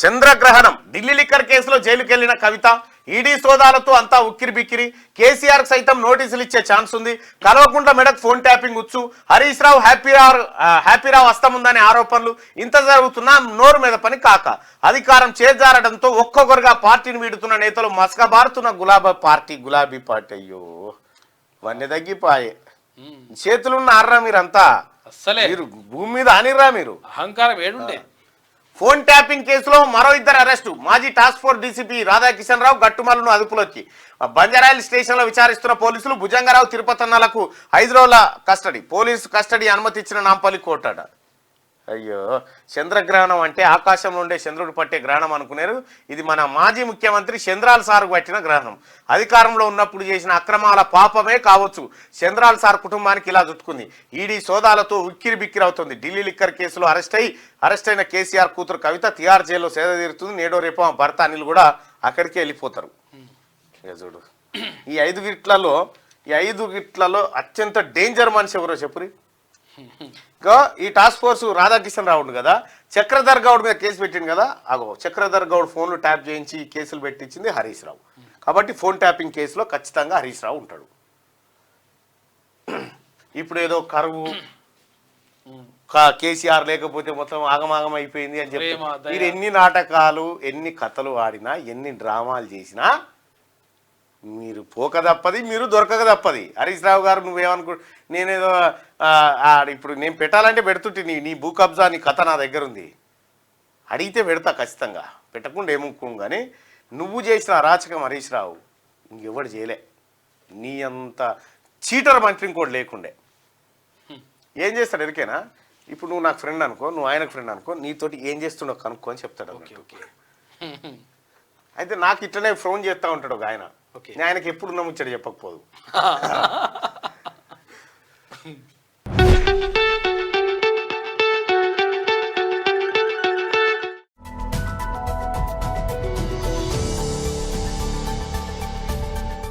చంద్రగ్రహణం ఢిల్లీ లిక్కర్ కేసులో జైలుకెళ్లిన కవిత ఈడీ సోదాలతో అంతా ఉక్కిరి బిక్కిరి కేసీఆర్ సైతం నోటీసులు ఇచ్చే ఛాన్స్ ఉంది కల్వకుంట్ల మెడకు ఫోన్ ట్యాపింగ్ వచ్చు హరీష్ రావు హ్యాపీరావు హస్తముందనే ఆరోపణలు ఇంత జరుగుతున్నా నోరు మీద పని కాక అధికారం చేజారడంతో ఒక్కొక్కరుగా పార్టీని వీడుతున్న నేతలు మసకబారుతున్న గులాబీ పార్టీ అయ్యో వన్నె తగ్గిపాయే చేతులున్న ఆర్రా మీరంతా మీరు భూమి మీద ఆనిర్రా మీరు అహంకారం ఏడుండే ఫోన్ ట్యాపింగ్ కేసులో మరో ఇద్దరు అరెస్టు మాజీ టాస్క్ ఫోర్స్ డీసీపీ రాధాకిషన్ రావు గట్టుమల్లును అదుపులోకి బంజారాయిల్ స్టేషన్లో విచారిస్తున్న పోలీసులు భుజంగరావు తిరుపతన్నలకు 5 రోజుల కస్టడీ పోలీసు కస్టడీ అనుమతి ఇచ్చిన నాంపల్లి కోర్టు. అయ్యో చంద్రగ్రహణం అంటే ఆకాశంలో ఉండే చంద్రుడు పట్టే గ్రహణం అనుకున్నారు. ఇది మన మాజీ ముఖ్యమంత్రి చంద్రాల సార్కు పట్టిన గ్రహణం. అధికారంలో ఉన్నప్పుడు చేసిన అక్రమాల పాపమే కావచ్చు చంద్రాల సార్ కుటుంబానికి ఇలా చుట్టుకుంది. ఈడీ సోదాలతో ఉక్కిరి బిక్కిరి అవుతుంది. ఢిల్లీ లిక్కర్ కేసులో అరెస్ట్ అయిన కేసీఆర్ కూతురు కవిత తిహార్ జైల్లో సేద తీరుతుంది. నేడో రేపు భర్త అనిల్ కూడా అక్కడికే వెళ్ళిపోతారు. చూడు ఈ 5 గిట్లలో అత్యంత డేంజర్ మనిషి ఎవరో చెప్పురి. ఈ టాస్క్ ఫోర్స్ రాధాకిషన్ రావుడు కదా చక్రధర్ గౌడ్ మీద కేసు పెట్టింది కదా అగో చక్రధర్ గౌడ్ ఫోన్లు ట్యాప్ చేయించి కేసులు పెట్టించింది హరీష్ రావు. కాబట్టి ఫోన్ ట్యాపింగ్ కేసులో ఖచ్చితంగా హరీష్ రావు ఉంటాడు. ఇప్పుడు ఏదో కరువు కేసీఆర్ లేకపోతే మొత్తం ఆగమాగం అయిపోయింది అని చెప్పి మీరు ఎన్ని నాటకాలు ఎన్ని కథలు ఆడినా ఎన్ని డ్రామాలు చేసినా మీరు పోక తప్పది మీరు దొరకక తప్పది. హరీష్ రావు గారు నువ్వేమనుకో నేనేదో ఇప్పుడు నేను పెట్టాలంటే పెడుతుంటే నీ భూ కబ్జా నీ కథ నా దగ్గర ఉంది అడిగితే పెడతా ఖచ్చితంగా పెట్టకుండా ఏమనుకోను. కానీ నువ్వు చేసిన అరాచకం హరీష్ రావు ఇంకెవడు చేయలే. నీ అంత చీటర్ మంత్రి ఇంకోటి లేకుండే. ఏం చేస్తాడు ఎరికేనా ఇప్పుడు నువ్వు నాకు ఫ్రెండ్ అనుకో నువ్వు ఆయనకు ఫ్రెండ్ అనుకో నీతోటి ఏం చేస్తుండో కనుక్కో అని చెప్తాడు. అయితే నాకు ఇట్లనే ఫోన్ చేస్తూ ఉంటాడు ఒక ఆయన. ఆయనకి ఎప్పుడు నమ్ముచ్చాడు చెప్పకపోదు.